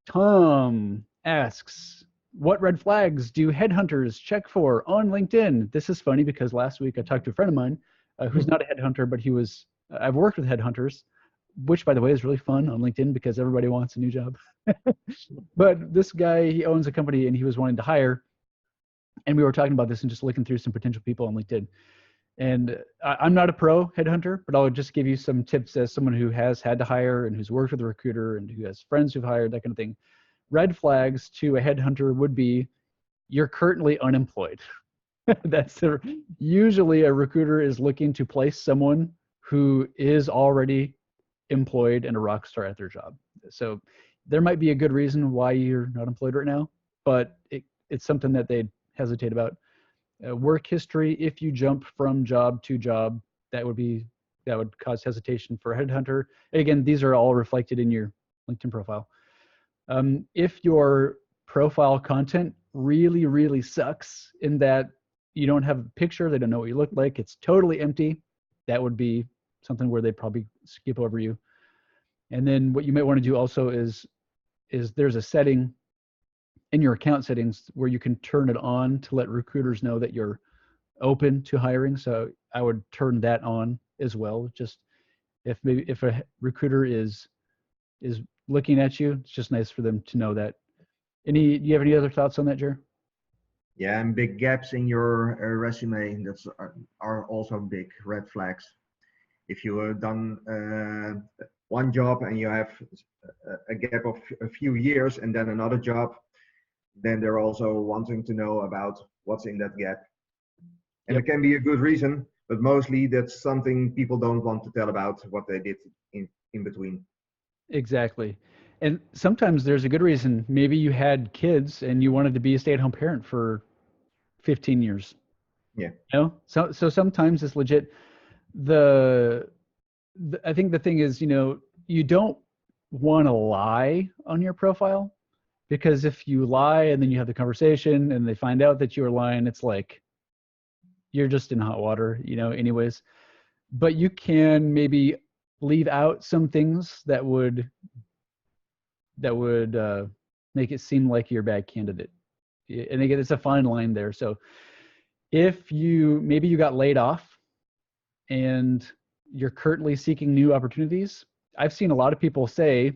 Tom asks, what red flags do headhunters check for on LinkedIn? This is funny because last week I talked to a friend of mine who's not a headhunter, but I've worked with headhunters, which by the way is really fun on LinkedIn because everybody wants a new job. But this guy, he owns a company and he was wanting to hire. And we were talking about this and just looking through some potential people on LinkedIn. And I'm not a pro headhunter, but I'll just give you some tips as someone who has had to hire and who's worked with a recruiter and who has friends who've hired, that kind of thing. Red flags to a headhunter would be you're currently unemployed. Usually a recruiter is looking to place someone who is already employed and a rock star at their job. So there might be a good reason why you're not employed right now, but it's something that they'd hesitate about. Work history, if you jump from job to job, that would cause hesitation for a headhunter. And again, these are all reflected in your LinkedIn profile. If your profile content really, really sucks in that you don't have a picture, they don't know what you look like, it's totally empty, that would be something where they'd probably skip over you. And then what you might want to do also is there's a setting in your account settings where you can turn it on to let recruiters know that you're open to hiring. So I would turn that on as well. Just if a recruiter is looking at you, it's just nice for them to know that. Do you have any other thoughts on that, Jer? Yeah, and big gaps in your resume, that's are also big red flags. If you have done one job and you have a gap of a few years and then another job, then they're also wanting to know about what's in that gap. And Yep. it can be a good reason, but mostly that's something people don't want to tell about what they did in between. Exactly. And sometimes there's a good reason. Maybe you had kids and you wanted to be a stay-at-home parent for 15 years. Yeah. You know? So sometimes it's legit. I think the thing is, you don't want to lie on your profile, because if you lie and then you have the conversation and they find out that you're lying, it's like you're just in hot water, anyways. But you can maybe leave out some things that would make it seem like you're a bad candidate. And again, it's a fine line there. So if maybe you got laid off and you're currently seeking new opportunities, I've seen a lot of people say,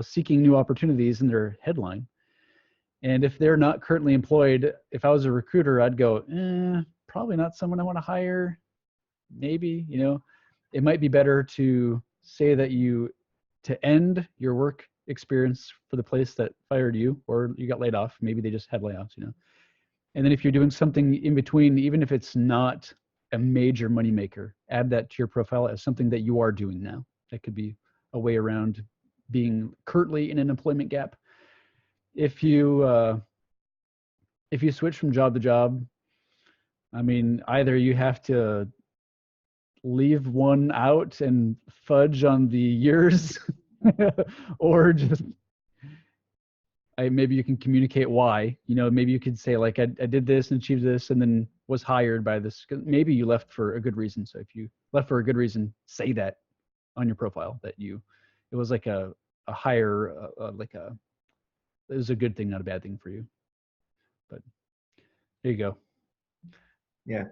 seeking new opportunities in their headline. And if they're not currently employed, if I was a recruiter, I'd go, probably not someone I want to hire. Maybe, it might be better to say that to end your work experience for the place that fired you, or you got laid off. Maybe they just had layoffs, And then if you're doing something in between, even if it's not a major moneymaker, add that to your profile as something that you are doing now. That could be a way around being currently in an employment gap. If you switch from job to job, I mean, either you have to leave one out and fudge on the years, or just maybe you can communicate why. Maybe you could say like, I did this and achieved this and then was hired by this. Maybe you left for a good reason. So if you left for a good reason, say that on your profile, that it was like a hire, it was a good thing, not a bad thing for you. But there you go. Yeah,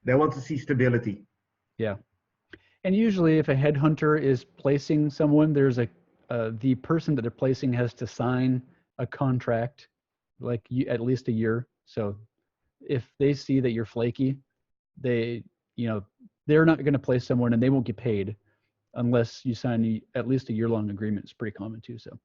they want to see stability. Yeah. And usually if a headhunter is placing someone, there's the person that they're placing has to sign a contract, like at least a year. So if they see that you're flaky, they're not going to place someone and they won't get paid unless you sign at least a year-long agreement. It's pretty common too. So